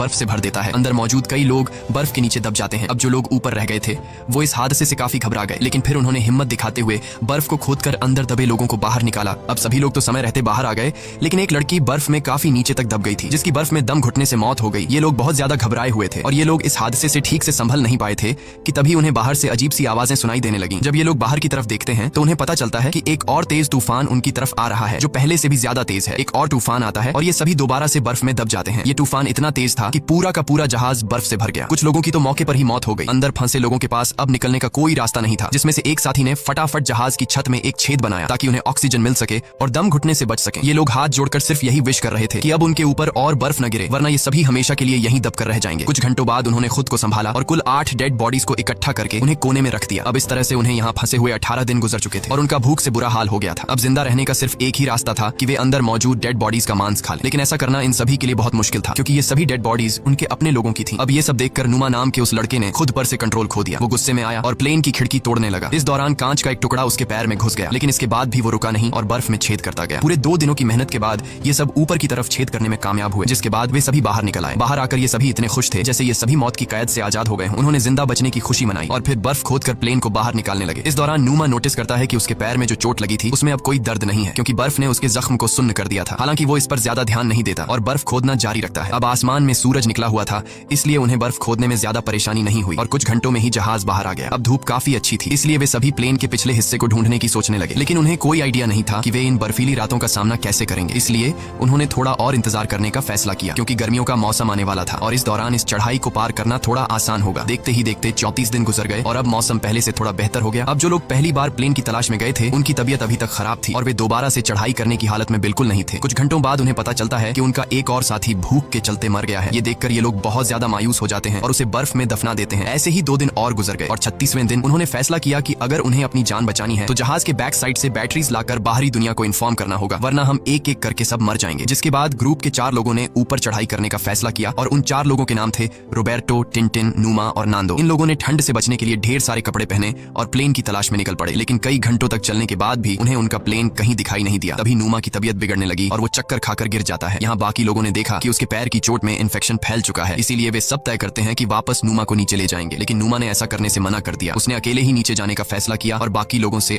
बर्फ से भर देता है। अंदर मौजूद कई लोग बर्फ के नीचे दब जाते हैं। अब जो लोग ऊपर रह गए थे वो इस हादसे से काफी घबरा गए, लेकिन फिर उन्होंने हिम्मत दिखाते हुए बर्फ को खोदकर अंदर दबे लोगों को बाहर निकाला। अब सभी लोग तो समय रहते बाहर आ गए, लेकिन एक लड़की बर्फ में काफी नीचे तक दब गई थी, जिसकी बर्फ में दम घुटने से मौत हो गई। ये लोग बहुत ज्यादा घबराए हुए थे और ये लोग इस हादसे से ठीक से संभल नहीं पाए थे कि तभी उन्हें बाहर से अजीब सी आवाजें सुनाई देने लगी। जब ये लोग बाहर की तरफ देखते हैं तो उन्हें पता चलता है कि एक और तेज तूफान उनकी तरफ आ रहा है, जो पहले से भी ज्यादा तेज है। एक और तूफान आता है और ये सभी दोबारा से बर्फ में दब जाते हैं। ये तूफान इतना तेज था कि पूरा का पूरा जहाज बर्फ से भर गया। कुछ लोगों की तो मौके पर ही मौत हो गई। अंदर फंसे लोगों के पास अब निकलने का कोई रास्ता नहीं था, जिसमें से एक साथी ने फटाफट जहाज की छत में एक छेद बनाया ताकि उन्हें ऑक्सीजन मिल सके और दम घुटने से बच सके। ये लोग हाथ जोड़कर सिर्फ यही विश कर रहे थे कि अब उनके ऊपर और बर्फ न गिरे, वरना ये सभी हमेशा के लिए यहीं दबकर रह जाएंगे। कुछ घंटों बाद उन्होंने खुद को संभाला और कुल 8 डेड बॉडीज को इकट्ठा करके उन्हें कोने में रख दिया। अब इस तरह से उन्हें यहाँ फंसे हुए 18 दिन गुजर चुके थे और उनका भूख से बुरा हाल हो गया था। अब जिंदा रहने का सिर्फ एक ही रास्ता था कि वे अंदर मौजूद डेड बॉडीज का मांस खा लें, लेकिन ऐसा करना इन सभी के लिए बहुत मुश्किल था क्योंकि ये सभी डेड बॉडीज उनके अपने लोगों की थी। अब ये सब देखकर नुमा नाम के उस लड़के ने खुद पर से कंट्रोल खो दिया। वो गुस्से में आया और प्लेन की खिड़की तोड़ने लगा। इस दौरान कांच का एक टुकड़ा उसके पैर में घुस गया, लेकिन इसके बाद भी वो रुका नहीं और बर्फ में छेद करता गया। पूरे 2 दिनों की मेहनत के बाद ये सब ऊपर की तरफ छेद करने में कामयाब हुए, जिसके बाद वे सभी बाहर निकल आए। बाहर आकर ये सभी इतने खुश थे जैसे ये सभी मौत की कैद से आजाद हो गए। उन्होंने जिंदा बचने की खुशी मनाई और फिर बर्फ खोदकर प्लेन को बाहर निकालने लगे। इस दौरान नुमा नोटिस करता है कि उसके पैर में जो चोट लगी थी उसमें अब कोई दर्द नहीं है, क्योंकि बर्फ ने उसके जख्म को सुन्न कर दिया था। हालांकि वो इस पर ज्यादा ध्यान नहीं देता और बर्फ खोदना जारी रखता है। अब आसमान में सूरज निकला हुआ था, इसलिए उन्हें बर्फ खोदने में ज्यादा परेशानी नहीं हुई और कुछ घंटों में ही जहाज बाहर आ गया। अब धूप काफी अच्छी थी, इसलिए वे सभी प्लेन के पिछले हिस्से को ढूंढने की सोचने लगे, लेकिन उन्हें कोई आइडिया नहीं था कि वे इन बर्फीली रातों का सामना कैसे करेंगे। इसलिए उन्होंने थोड़ा और इंतजार करने का फैसला किया, क्योंकि गर्मियों का मौसम आने वाला था और इस दौरान इस चढ़ाई को पार करना थोड़ा आसान होगा। देखते ही देखते 34 दिन गुजर गए और अब मौसम पहले से थोड़ा बेहतर हो गया। अब जो लोग पहली बार प्लेन की तलाश में गए थे उनकी तबीयत अभी तक खराब थी और वे दोबारा से चढ़ाई करने की हालत में बिल्कुल नहीं थे। कुछ घंटों बाद उन्हें पता चलता है कि उनका एक और साथी भूख के चलते मर गया है। ये देखकर ये लोग बहुत ज्यादा मायूस हो जाते हैं और उसे बर्फ में दफना देते हैं। ऐसे ही 2 दिन और गुजर गए और 36वें दिन उन्होंने फैसला किया कि अगर उन्हें अपनी जान बचानी है तो जहाज के बैक साइड से बैटरीज लाकर बाहरी दुनिया को इन्फॉर्म करना होगा, वरना हम एक एक करके सब मर जाएंगे। जिसके बाद ग्रुप के 4 लोगों ने ऊपर चढ़ाई करने का फैसला किया और उन 4 लोगों के नाम थे रोबर्टो, टिंटिन, नुमा और नांदो। इन लोगों ने ठंड से बचने के लिए ढेर सारे कपड़े पहने और प्लेन की तलाश में निकल पड़े, लेकिन कई घंटों तक चलने के बाद भी उन्हें उनका प्लेन कहीं दिखाई नहीं दिया। तभी नुमा की तबीयत बिगड़ने लगी और वो चक्कर खाकर गिर जाता है। यहाँ बाकी लोगों ने देखा कि उसके पैर की चोट में इन्फेक्शन फैल चुका है, इसीलिए वे सब तय करते हैं कि वापस नुमा को नीचे ले जाएंगे, लेकिन नुमा ने ऐसा करने से मना कर दिया। उसने अकेले ही नीचे जाने का फैसला किया और बाकी लोगों से